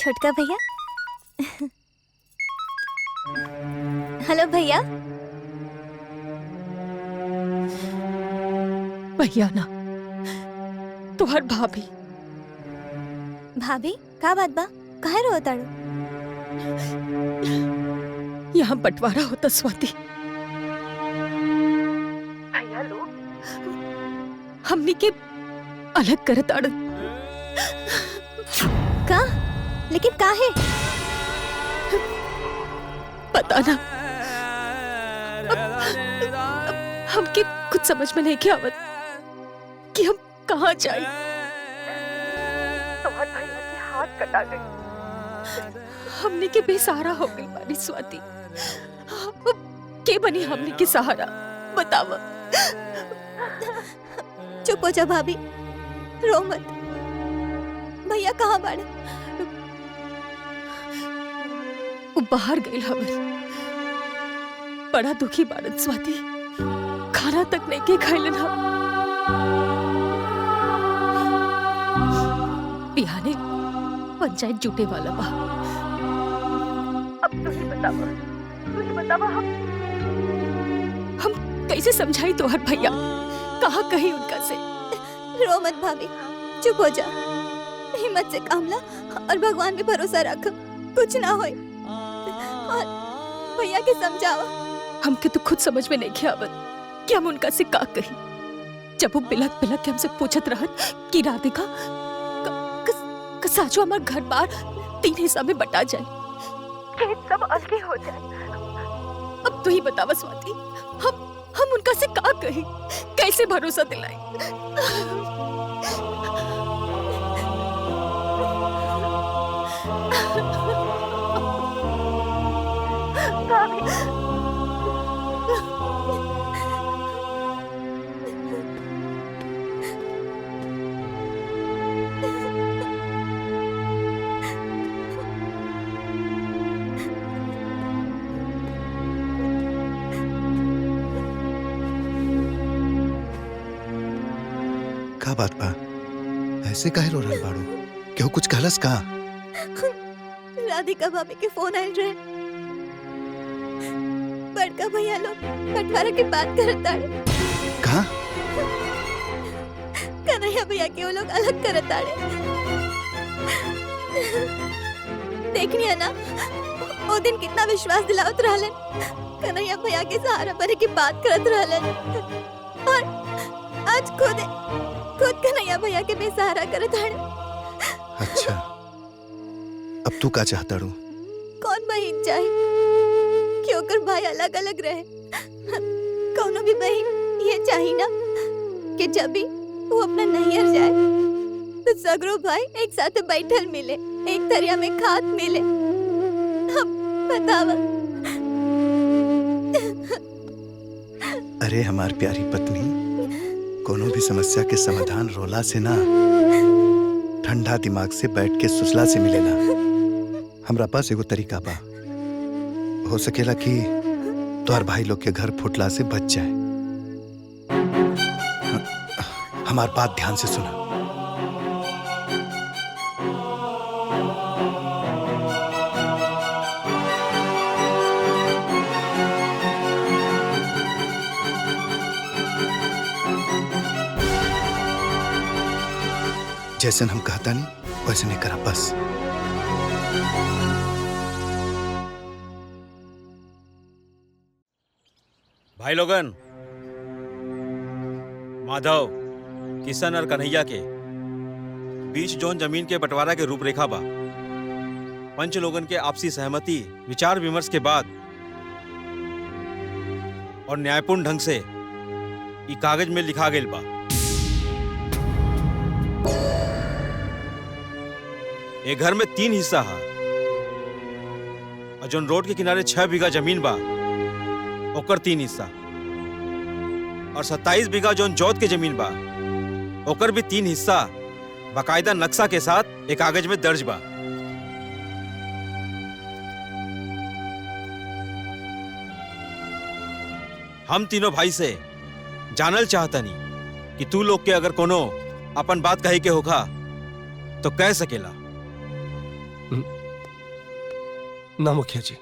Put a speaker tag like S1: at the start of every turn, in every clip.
S1: छोटका भैया। हेलो भैया।
S2: भैया ना तुहार भाभी।
S1: भाभी का बात बा, काहे रो ताड़ू?
S2: यहाँ बंटवारा होता स्वाति। भैया लोग हमनी के अलग करत आड़।
S1: का? लेकिन काहे?
S2: पता ना, हमके कुछ समझ में नहीं आवत कि हम कहाँ जाए। तुम्हारे भैया के हाथ कटा गए, हमने के बेसहारा हो गई बानी स्वाति। के बनी हमने के सहारा बतावा।
S1: चुप हो जा भाभी, रो मत। भैया कहाँ बाड़े?
S2: वो बाहर गई हमें। बड़ा दुखी बारन स्वाति, खाना तक नहीं के खाइलन हम। बिहाने पंचायत जुटे वाला बा। अब तू ही बतावा हम कैसे समझाई तोहर भैया? कहाँ कही उनका से?
S1: रो मत भाभी, चुप हो जा। हिम्मत से काम ला और भगवान पे भरोसा रख, कुछ ना होए। और भैया के समझावा।
S2: हमके तो खुद समझ में नहीं आवत कि हम उनका से का कही। जब वो बिलक बिलक के हमसे पूछत रहत कि राधिका साचो हमार घर बार 3 हिस्सा में बटा जाए, खेत सब अलग हो जाए। अब तू ही बतावा स्वाति, हम उनका से का कही, कैसे भरोसा दिलाई?
S3: का बात बा? ऐसे काहे रो रहल बाड़ू? केहू कुछ कहलस का?
S1: राधिका भाभी के फोन आयल रहे। बड़का भैया लोग बंटवारा की बात करत ताड़े।
S3: का?
S1: कन्हैया भैया के वो लोग अलग करत ताड़े। देखनी है ना, वो दिन कितना विश्वास दिलावत रहलन। कन्हैया भैया के सहारा बने की बात करत रहलन। और आज खुद कन्हैया भैया के बेसहारा करत ताड़े।
S3: अच्छा, अब तू का चाहता रू?
S1: कौन बहन चाहे कि ओकर भाई अलग अलग रहे? कौनो भी बहन ये चाही ना कि जब भी वो अपना नैहर जाए तो सगरो भाई एक साथ बैठल मिले, एक दरिया में खात मिले। हम बतावा।
S3: अरे हमार प्यारी पत्नी, कोनो भी समस्या के समाधान रोला से ना, ठंडा दिमाग से बैठ के सुसला से मिलेला। हमरा पास एगो तरीका बा। हो सकेला कि तोहर भाई लोग के घर फुटला से बच जाए। हमार बात ध्यान से सुना। जैसे हम कहता नहीं वैसे नहीं करा बस।
S4: भाई लोगन, माधव, किशन और कन्हैया के बीच जोन जमीन के बंटवारा के रूपरेखा बा, पंच लोगन के आपसी सहमति, विचार विमर्श के बाद और न्यायपूर्ण ढंग से ई कागज में लिखा गया बा। एक घर में 3 हिस्सा है और जोन रोड के किनारे 6 बीघा जमीन बा ओकर 3 हिस्सा, और 27 बीघा जोन जोत के जमीन बा ओकर भी 3 हिस्सा बाकायदा नक्शा के साथ एक कागज में दर्ज बा। हम तीनों भाई से जानल चाहतनी कि तू लोग के अगर कोनो अपन बात कहे के होगा तो कह सकेला।
S5: ना मुखिया जी,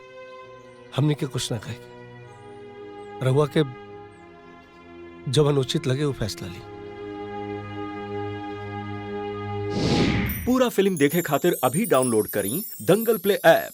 S5: हमने के कुछ ना कहे। रहुआ के जब उचित लगे वो फैसला ली।
S6: पूरा फिल्म देखे खातिर अभी डाउनलोड करी दंगल प्ले ऐप।